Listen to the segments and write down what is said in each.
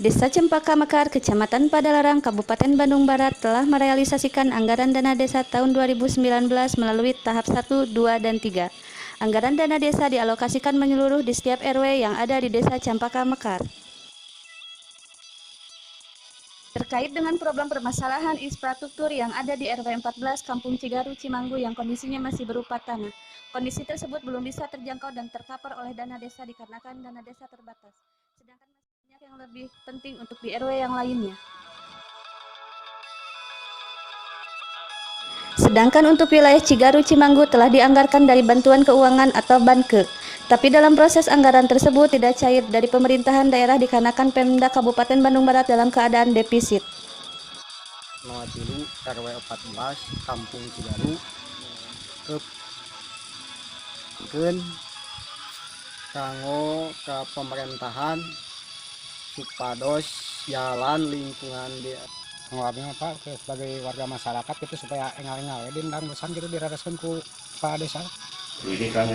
Desa Cempaka Mekar, Kecamatan Padalarang, Kabupaten Bandung Barat telah merealisasikan anggaran dana desa tahun 2019 melalui tahap 1, 2, dan 3. Anggaran dana desa dialokasikan menyeluruh di setiap RW yang ada di Desa Cempaka Mekar. Terkait dengan problem permasalahan infrastruktur yang ada di RW 14 Kampung Cigaru Cimanggu yang kondisinya masih berupa tanah. Kondisi tersebut belum bisa terjangkau dan tercover oleh dana desa dikarenakan dana desa terbatas. Sedangkan masih banyak yang lebih penting untuk di RW yang lainnya. Sedangkan untuk wilayah Cigaru Cimanggu telah dianggarkan dari bantuan keuangan atau BANKE. Tapi dalam proses anggaran tersebut tidak cair dari pemerintahan daerah dikarenakan Pemda Kabupaten Bandung Barat dalam keadaan defisit. Dulu RW 14 Kampung Cigaru kanggo ke pemerintahan supados jalan lingkungan dia ngawabnya Pak sebagai warga masyarakat itu supaya engal-engal dan besan gitu dirasakan ku Pak Desa.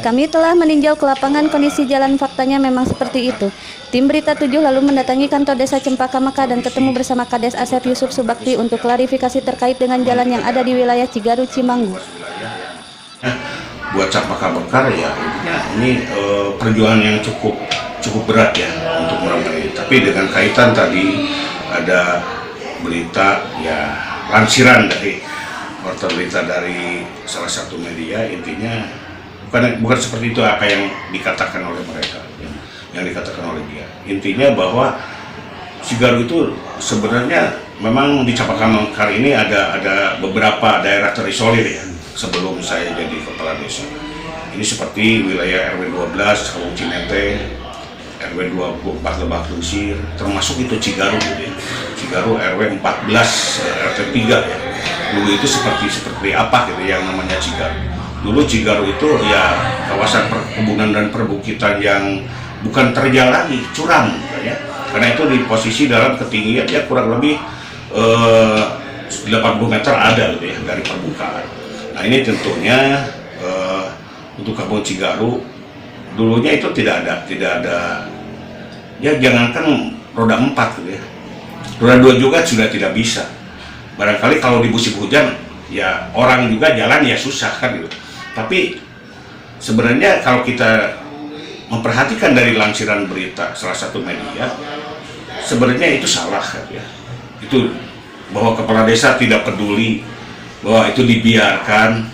Kami telah meninjau ke lapangan kondisi jalan, faktanya memang seperti itu. Tim Berita 7 lalu mendatangi kantor Desa Cempaka Mekar dan ketemu bersama Kades Asep Yusuf Subakti untuk klarifikasi terkait dengan jalan yang ada di wilayah Cigaru Cimanggu. Buat Cempaka Mekar ya ini perjuangan yang cukup berat ya untuk meramai. Tapi dengan kaitan tadi ada berita ya lansiran dari berita dari salah satu media, intinya bukan seperti itu apa yang dikatakan oleh mereka, yang dikatakan oleh dia. Intinya bahwa Cigaru itu sebenarnya memang di Cempaka Mekar ini ada beberapa daerah terisolir ya sebelum saya jadi kepala desa. Ini seperti wilayah RW 12 Kampung Cinete, RW 24 Lebak Lusir, termasuk itu Cigaru gitu ya. Cigaru RW 14 RT 3 ya. Dulu itu seperti apa gitu yang namanya Cigaru. Dulu Cigaru itu ya kawasan perkebunan dan perbukitan yang bukan terjal lagi, curam ya. Karena itu di posisi dalam ketinggian ya kurang lebih 80 meter ada gitu ya dari permukaan. Nah ini tentunya untuk Kampung Cigaru dulunya itu tidak ada ya jangankan roda 4 gitu ya. Roda 2 juga sudah tidak bisa. Barangkali kalau di musim hujan ya orang juga jalan ya susah kan gitu. Tapi sebenarnya kalau kita memperhatikan dari lansiran berita salah satu media, sebenarnya itu salah kan ya. Itu bahwa kepala desa tidak peduli, bahwa itu dibiarkan,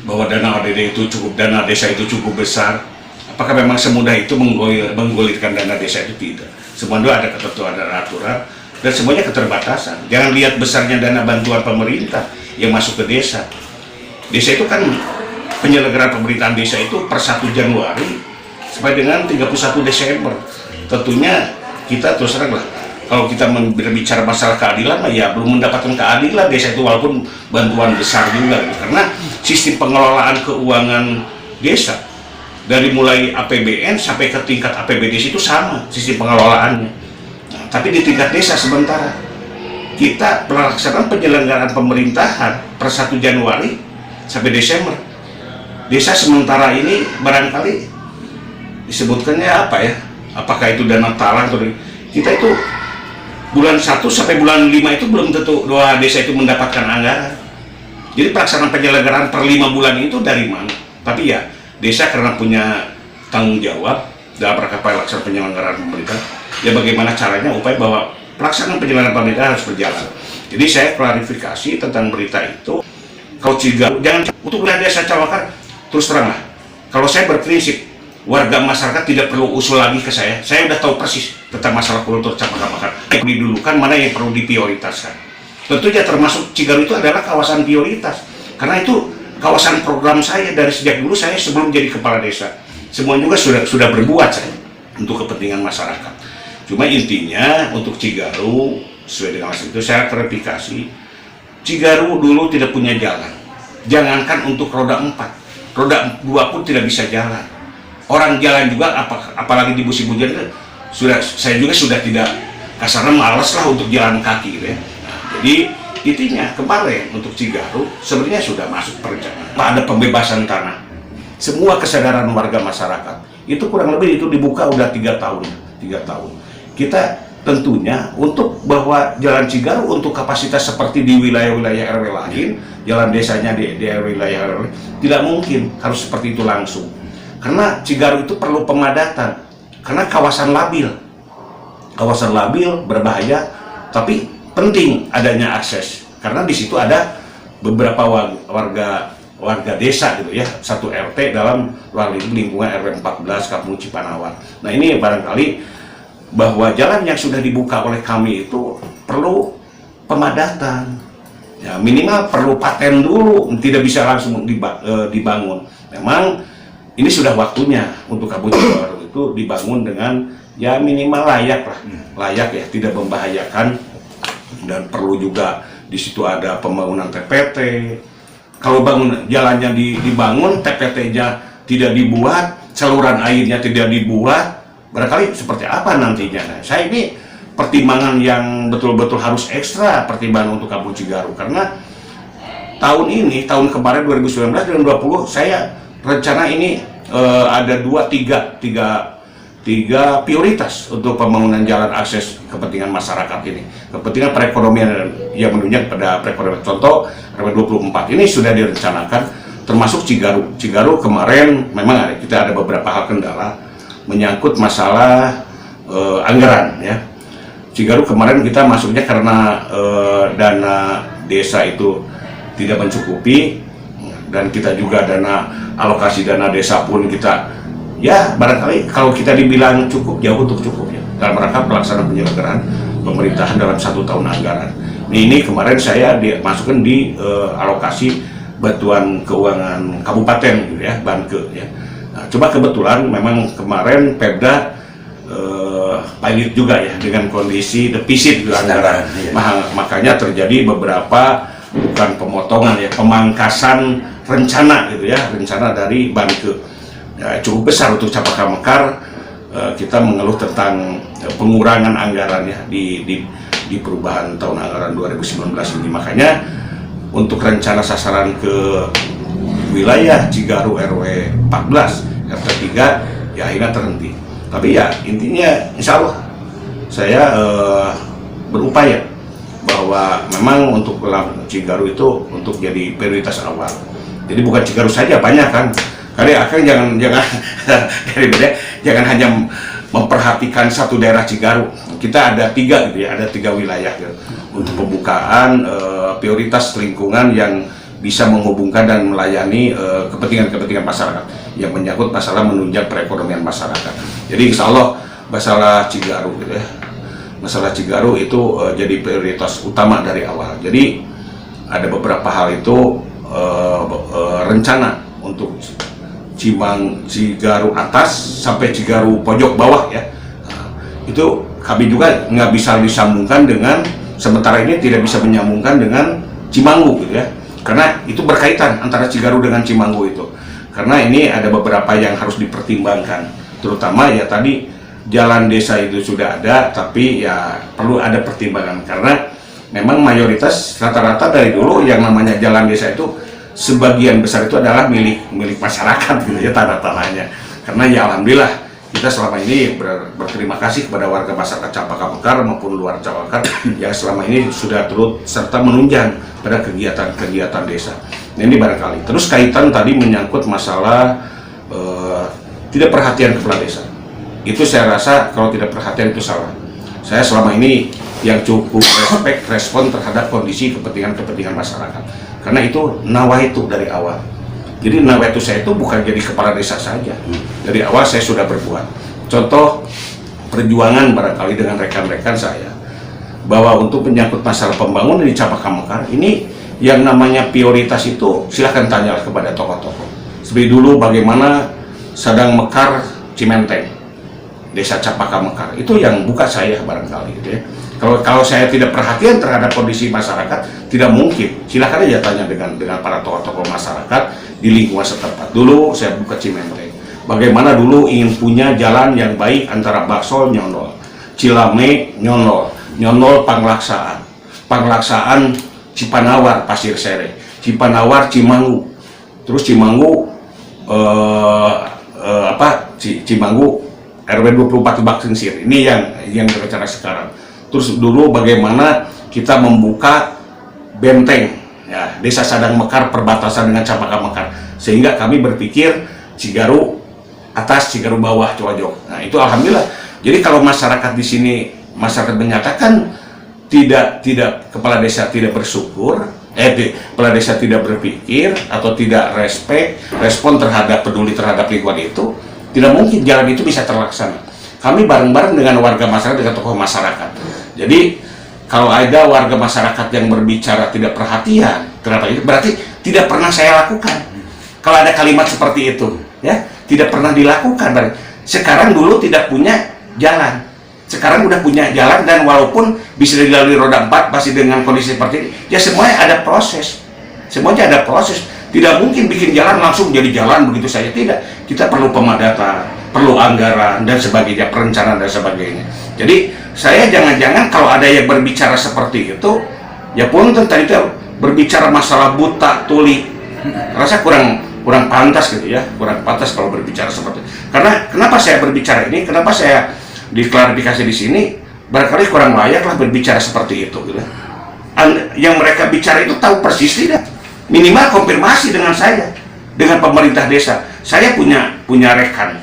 bahwa dana desa itu cukup besar. Apakah memang semudah itu menggulirkan dana desa itu? Tidak. Semua ada ketentuan dan aturan dan semuanya keterbatasan. Jangan lihat besarnya dana bantuan pemerintah yang masuk ke desa. Desa itu kan penyelenggaraan pemerintahan desa itu per 1 Januari sampai dengan 31 Desember. Tentunya kita terus terang lah, kalau kita berbicara masalah keadilan, ya belum mendapatkan keadilan desa itu walaupun bantuan besar juga gitu. Karena sistem pengelolaan keuangan desa dari mulai APBN sampai ke tingkat APBD itu sama sistem pengelolaannya. Nah, tapi di tingkat desa sementara kita pelaksanaan penyelenggaraan pemerintahan per 1 Januari sampai Desember. Desa sementara ini barangkali disebutkannya apa ya? Apakah itu dana talang atau kita itu bulan 1 sampai bulan 5 itu belum tentu doa desa itu mendapatkan anggaran. Jadi pelaksanaan penyelenggaraan per 5 bulan itu dari mana? Tapi ya desa karena punya tanggung jawab dalam rangka pelaksanaan penyelenggaraan pemerintah, ya bagaimana caranya upaya bahwa pelaksanaan penyelenggaraan pemerintah harus berjalan. Jadi saya klarifikasi tentang berita itu. Kalau Cigaru jangan untuk wilayah Desa Cempaka. Terus terang lah, kalau saya berprinsip warga masyarakat tidak perlu usul lagi ke saya udah tahu persis tentang masalah kultur Cempaka Mekar. Didulukan mana yang perlu diprioritaskan. Tentunya termasuk Cigaru itu adalah kawasan prioritas, karena itu kawasan program saya dari sejak dulu saya sebelum jadi kepala desa. Semua juga sudah berbuat saya untuk kepentingan masyarakat. Cuma intinya untuk Cigaru sesuai dengan itu saya klarifikasi, Cigaru dulu tidak punya jalan. Jangankan untuk roda 4. Roda 2 pun tidak bisa jalan. Orang jalan juga apalagi di musim hujan saya juga sudah tidak kasarnya malas lah untuk jalan kaki gitu ya. Nah, jadi intinya kemarin untuk Cigaru sebenarnya sudah masuk perencanaan. Ada pembebasan tanah. Semua kesadaran warga masyarakat itu kurang lebih itu dibuka udah 3 tahun. Kita tentunya untuk bahwa Jalan Cigaru untuk kapasitas seperti di wilayah-wilayah RW lain, jalan desanya di wilayah RW, tidak mungkin harus seperti itu langsung. Karena Cigaru itu perlu pemadatan, karena kawasan labil berbahaya, tapi penting adanya akses, karena di situ ada beberapa warga desa gitu ya, satu RT dalam lingkungan RW 14 Kampung Cipanawar. Nah ini barangkali bahwa jalan yang sudah dibuka oleh kami itu perlu pemadatan, ya minimal perlu paten dulu, tidak bisa langsung dibangun. Memang ini sudah waktunya untuk Kampung Cigaru itu dibangun dengan ya minimal layak ya, tidak membahayakan, dan perlu juga di situ ada pembangunan TPT. Kalau jalannya dibangun, TPT-nya tidak dibuat, saluran airnya tidak dibuat, barangkali seperti apa nantinya. Nah, saya ini pertimbangan yang betul-betul harus ekstra pertimbangan untuk Kampung Cigaru, karena tahun kemarin 2019 dan 2020 saya rencana ini ada tiga prioritas untuk pembangunan jalan akses kepentingan masyarakat ini, kepentingan perekonomian yang menunjang pada perekonomian. Contoh RW 24 ini sudah direncanakan, termasuk Cigaru. Cigaru kemarin memang kita ada beberapa hal kendala menyangkut masalah anggaran ya. Cigaru kemarin kita masuknya karena dana desa itu tidak mencukupi, dan kita juga alokasi dana desa pun kita ya barangkali kalau kita dibilang cukup, jauh untuk cukup ya dalam rangka pelaksanaan penyelenggaraan pemerintahan dalam 1 tahun anggaran. Ini kemarin saya dimasukkan di alokasi bantuan keuangan kabupaten gitu ya, Banke ya. Nah, coba kebetulan memang kemarin Pemda pilot juga ya dengan kondisi defisit gitu anggaran. Iya. Makanya terjadi beberapa bukan pemotongan ya, pemangkasan rencana gitu ya, rencana dari Banke. Ya, cukup besar untuk Capaka Mekar. Kita mengeluh tentang pengurangan anggaran ya di perubahan tahun anggaran 2019 ini. Makanya untuk rencana sasaran ke wilayah Cigaru RW 14 RT 3 ya akhirnya terhenti. Tapi ya intinya insya Allah saya berupaya bahwa memang untuk Cigaru itu untuk jadi prioritas awal. Jadi bukan Cigaru saja, banyak kan. Kali akan jangan hanya memperhatikan satu daerah Cigaru. Kita ada 3 gitu ya, ada 3 wilayah gitu. Untuk pembukaan prioritas lingkungan yang bisa menghubungkan dan melayani kepentingan-kepentingan masyarakat yang menyangkut masalah menunjang perekonomian masyarakat. Jadi insya Allah masalah Cigaru gitu ya, masalah Cigaru itu jadi prioritas utama dari awal. Jadi ada beberapa hal itu rencana untuk Cigaru atas sampai Cigaru pojok bawah ya. Nah, itu kami juga nggak bisa disambungkan dengan, sementara ini tidak bisa menyambungkan dengan Cimanggu gitu ya, karena itu berkaitan antara Cigaru dengan Cimanggu itu. Karena ini ada beberapa yang harus dipertimbangkan, terutama ya tadi jalan desa itu sudah ada, tapi ya perlu ada pertimbangan karena memang mayoritas rata-rata dari dulu yang namanya jalan desa itu sebagian besar itu adalah milik masyarakat gitu ya, tanah-tanahnya. Karena ya alhamdulillah kita selama ini berterima kasih kepada warga masyarakat Capaka Mekar maupun luar Capaka yang selama ini sudah turut serta menunjang pada kegiatan-kegiatan desa. Nah, ini barangkali. Terus kaitan tadi menyangkut masalah tidak perhatian kepala desa. Itu saya rasa kalau tidak perhatian itu salah. Saya selama ini yang cukup respon terhadap kondisi kepentingan masyarakat. Karena itu nawaitu dari awal. Jadi nawaitu saya itu bukan jadi kepala desa saja. Dari awal saya sudah berbuat. Contoh perjuangan barangkali dengan rekan-rekan saya bahwa untuk menyangkut masalah pembangunan di Capaka Mekar ini yang namanya prioritas itu silahkan tanya kepada tokoh-tokoh. Seperti dulu bagaimana Sadang Mekar Cimenteng, Desa Capaka Mekar, itu yang buka saya barangkali gitu ya. Kalau saya tidak perhatian terhadap kondisi masyarakat, tidak mungkin. Silahkan aja tanya dengan para tokoh-tokoh masyarakat di lingkungan setempat. Dulu saya buka Cimenteng. Bagaimana dulu ingin punya jalan yang baik antara Baksol Nyondol, Cilame Nyondol, Nyondol Panglaksaan Cipanawar Pasir Sere, Cipanawar Cimanggu, terus Cimanggu Cimanggu RW 24 Lebak Singsir. Ini yang rencana sekarang. Terus dulu bagaimana kita membuka benteng ya, Desa Sadang Mekar perbatasan dengan Campaka Mekar, sehingga kami berpikir Cigaru atas, Cigaru bawah, Cowajok. Nah, itu alhamdulillah. Jadi kalau masyarakat di sini, masyarakat menyatakan tidak kepala desa tidak bersyukur, kepala desa tidak berpikir atau tidak respon terhadap, peduli terhadap lingkungan itu, tidak mungkin jalan itu bisa terlaksana. Kami bareng-bareng dengan warga masyarakat, dengan tokoh masyarakat. Jadi kalau ada warga masyarakat yang berbicara tidak perhatian, kenapa itu? Berarti tidak pernah saya lakukan. Kalau ada kalimat seperti itu, ya tidak pernah dilakukan. Sekarang dulu tidak punya jalan. Sekarang udah punya jalan, dan walaupun bisa dilalui roda 4 masih dengan kondisi seperti ini, ya semuanya ada proses. Semuanya ada proses. Tidak mungkin bikin jalan langsung jadi jalan begitu saja, tidak. Kita perlu pemadatan, perlu anggaran dan sebagainya, perencanaan dan sebagainya. Jadi saya jangan-jangan kalau ada yang berbicara seperti itu, ya pun tadi itu berbicara masalah buta tuli, rasa kurang pantas gitu ya, kurang pantas kalau berbicara seperti itu. Karena kenapa saya berbicara ini? Kenapa saya diklarifikasi di sini, barangkali kurang layak lah berbicara seperti itu gitu. Yang mereka bicara itu tahu persis tidak, minimal konfirmasi dengan saya, dengan pemerintah desa. Saya punya rekan,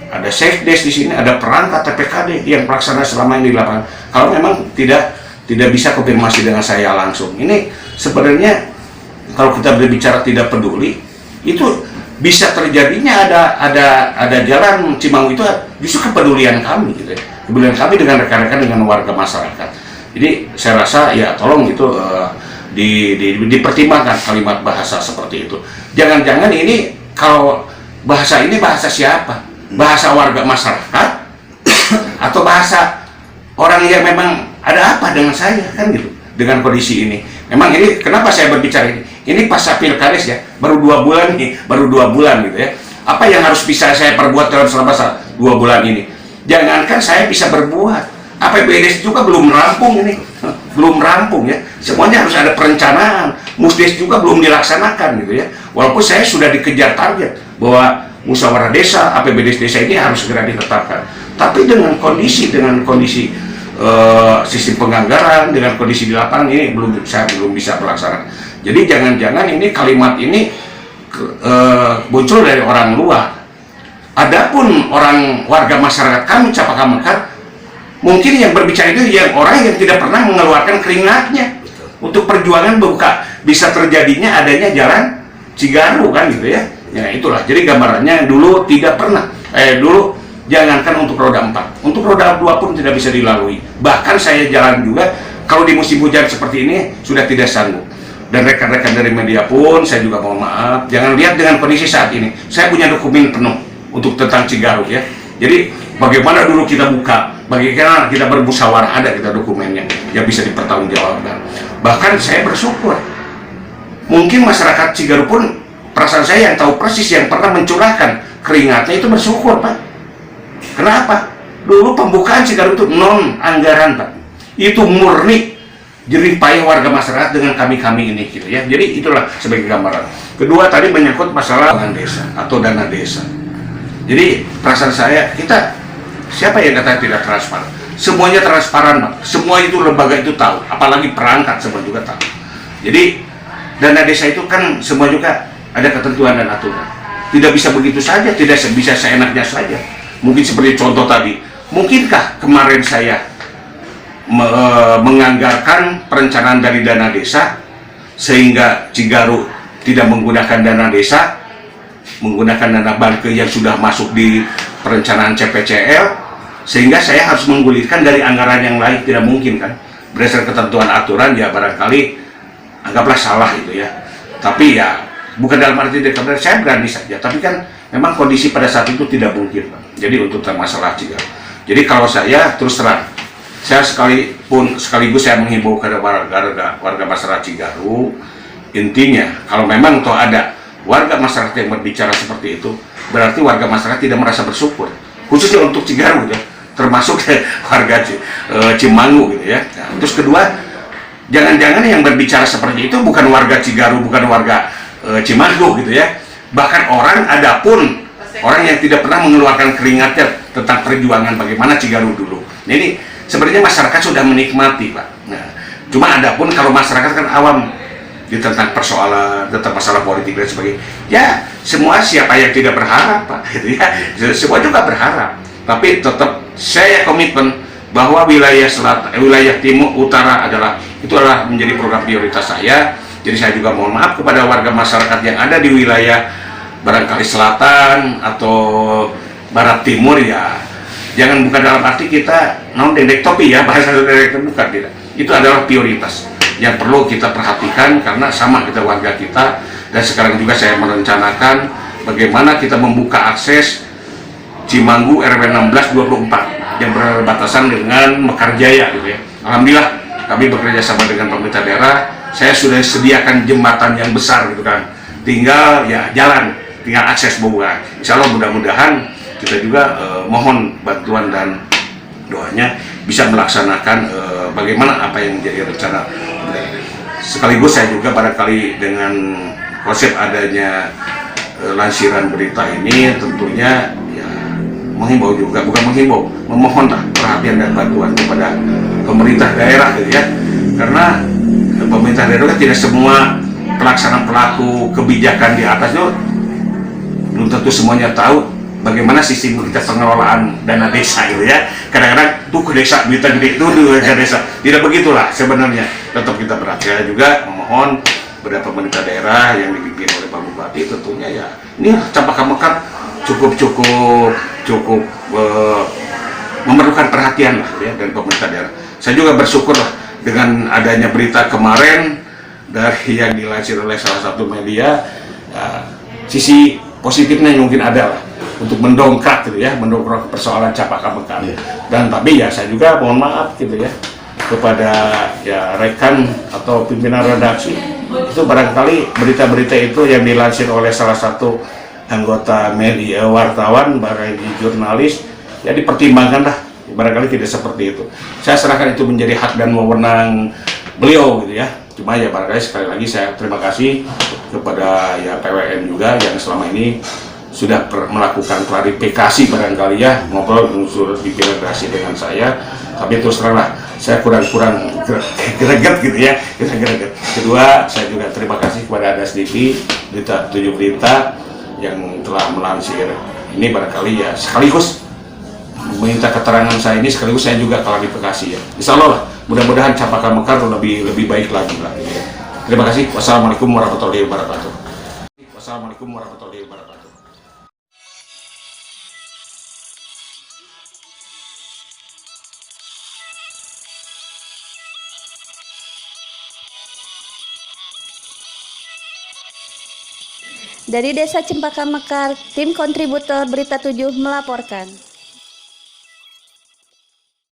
ada sekdes di sini, ada perangkat TPKD yang pelaksana selama ini di lapangan. Kalau memang tidak bisa konfirmasi dengan saya langsung, ini sebenarnya kalau kita berbicara tidak peduli, itu bisa terjadinya ada jalan Cimangu itu justru kepedulian kami gitu ya. Kepedulian kami dengan rekan-rekan, dengan warga masyarakat. Jadi saya rasa ya tolong itu dipertimbangkan kalimat bahasa seperti itu. Jangan-jangan ini kalau bahasa ini bahasa siapa? Bahasa warga masyarakat atau bahasa orang yang memang ada apa dengan saya kan gitu, dengan kondisi ini. Memang ini kenapa saya berbicara ini? Ini pas Pilkades ya, baru 2 bulan nih, baru 2 bulan gitu ya. Apa yang harus bisa saya perbuat dalam selama 2 bulan ini? Jangankan saya bisa berbuat, APBD juga belum rampung ini, belum rampung ya. Semuanya harus ada perencanaan, Musdes juga belum dilaksanakan gitu ya. Walaupun saya sudah dikejar target bahwa musyawarah desa, APBD desa ini harus segera ditetapkan. Tapi dengan kondisi sistem penganggaran, dengan kondisi di lapangan ini saya belum bisa melaksanakan. Jadi jangan-jangan ini kalimat ini muncul dari orang luar. Adapun warga masyarakat kami Campaka Mekar, mungkin yang berbicara itu orang yang tidak pernah mengeluarkan keringatnya untuk perjuangan bisa terjadinya adanya jalan Cigaru kan gitu ya. Ya itulah. Jadi gambarannya dulu tidak pernah. Dulu jangankan untuk roda 4, untuk roda 2 pun tidak bisa dilalui. Bahkan saya jalan juga kalau di musim hujan seperti ini sudah tidak sanggup. Dan rekan-rekan dari media pun saya juga mohon maaf, jangan lihat dengan kondisi saat ini. Saya punya dokumen penuh untuk tentang Cigaru ya. Jadi bagaimana dulu kita buka, bagaimana kita bermusyawarah, ada kita dokumennya yang bisa dipertanggungjawabkan. Bahkan saya bersyukur, mungkin masyarakat Cigaru pun, perasaan saya yang tahu persis, yang pernah mencurahkan keringatnya itu bersyukur Pak. Kenapa? Dulu pembukaan Cigaru itu non anggaran Pak, itu murni jerih payah warga masyarakat dengan kami ini gitu ya. Jadi itulah sebagai gambaran. Kedua tadi menyangkut masalah desa atau dana desa. Jadi perasaan saya, kita siapa yang kata tidak transparan? Semuanya transparan Pak. Semua itu lembaga itu tahu, apalagi perangkat semua juga tahu. Jadi dana desa itu kan semua juga ada ketentuan dan aturan. Tidak bisa begitu saja, tidak bisa seenaknya saja. Mungkin seperti contoh tadi, mungkinkah kemarin saya menganggarkan perencanaan dari dana desa sehingga Cigaru tidak menggunakan dana desa, menggunakan dana banke yang sudah masuk di perencanaan CPCL, sehingga saya harus menggulirkan dari anggaran yang lain? Tidak mungkin kan, berdasarkan ketentuan aturan ya barangkali anggaplah salah itu ya. Tapi ya bukan dalam arti tidak, saya berani saja, tapi kan memang kondisi pada saat itu tidak mungkin Pak. Jadi untuk masalah Cigaru, jadi kalau saya terus terang, saya sekaligus saya menghimbau kepada warga masyarakat Cigaru, intinya kalau memang toh ada warga masyarakat yang berbicara seperti itu, berarti warga masyarakat tidak merasa bersyukur, khususnya untuk Cigaru ya, termasuk warga Cimangu gitu ya. Nah, terus kedua, jangan-jangan yang berbicara seperti itu bukan warga Cigaru, bukan warga Cimangu gitu ya. Bahkan orang, adapun orang yang tidak pernah mengeluarkan keringatnya tentang perjuangan bagaimana Cigaruh dulu. Nah, ini sebenarnya masyarakat sudah menikmati, Pak. Nah, cuma ada pun kalau masyarakat kan awam di tentang persoalan, tentang masalah politik dan sebagainya. Ya, semua siapa yang tidak berharap, Pak, gitu ya. Semua juga berharap. Tapi tetap saya komitmen bahwa wilayah selatan, wilayah timur utara adalah menjadi program prioritas saya. Jadi saya juga mohon maaf kepada warga masyarakat yang ada di wilayah barangkali selatan atau barat timur, ya jangan bukan dalam arti kita dendek topi ya, bahasa dendek bukan, tidak. Itu adalah prioritas yang perlu kita perhatikan karena sama kita warga kita. Dan sekarang juga saya merencanakan bagaimana kita membuka akses Cimanggu RW 1624 yang berbatasan dengan Mekarjaya gitu ya. Alhamdulillah kami bekerja sama dengan pemerintah daerah. Saya sudah sediakan jembatan yang besar gitu kan. Tinggal ya jalan, tinggal akses buka. Insya Allah mudah-mudahan kita juga mohon bantuan dan doanya bisa melaksanakan bagaimana apa yang menjadi rencana. Sekaligus saya juga barangkali dengan konsep adanya lansiran berita ini tentunya ya menghimbau juga, bukan menghimbau, memohonlah perhatian dan bantuan kepada pemerintah daerah gitu ya. Karena pemerintah daerah kan tidak semua pelaksana pelaku kebijakan di atasnya belum tentu semuanya tahu bagaimana sistem kita pengelolaan dana desa gitu ya. Kadang-kadang tuh ke desa duitnya gede, tuh ke desa. Tidak begitulah sebenarnya. Tetap kita berhati juga memohon kepada pemerintah daerah yang dipimpin oleh Pak Bupati tentunya ya. Ini Cempaka Mekar cukup memerlukan perhatian lah ya dari pemerintah daerah. Saya juga bersyukur lah dengan adanya berita kemarin dari yang dilansir oleh salah satu media, ya, sisi positifnya mungkin ada lah untuk mendongkrak gitu ya, mendongkrak persoalan Cempaka Mekar. Dan tapi ya saya juga mohon maaf gitu ya kepada ya rekan atau pimpinan redaksi, itu barangkali berita-berita itu yang dilansir oleh salah satu anggota media wartawan, barangkali jurnalis, ya dipertimbangkan lah, barangkali tidak seperti itu. Saya serahkan itu menjadi hak dan wewenang beliau gitu ya. Cuma ya barangkali sekali lagi saya terima kasih kepada ya PWN juga yang selama ini sudah melakukan klarifikasi barangkali ya, ngobrol unsur di federasi dengan saya. Tapi terus terang lah saya kurang greget gitu ya, greget. Kedua, saya juga terima kasih kepada Adas TV, Berita 7 Berita yang telah melansir ini, barangkali ya sekaligus meminta keterangan saya ini, sekaligus saya juga klarifikasi ya. Insya Allah lah, mudah-mudahan Cempaka Mekar lebih baik lagi lah. Ya. Terima kasih. Wassalamualaikum warahmatullahi wabarakatuh. Wassalamualaikum warahmatullahi wabarakatuh. Dari Desa Cempaka Mekar, tim kontributor Berita 7 melaporkan.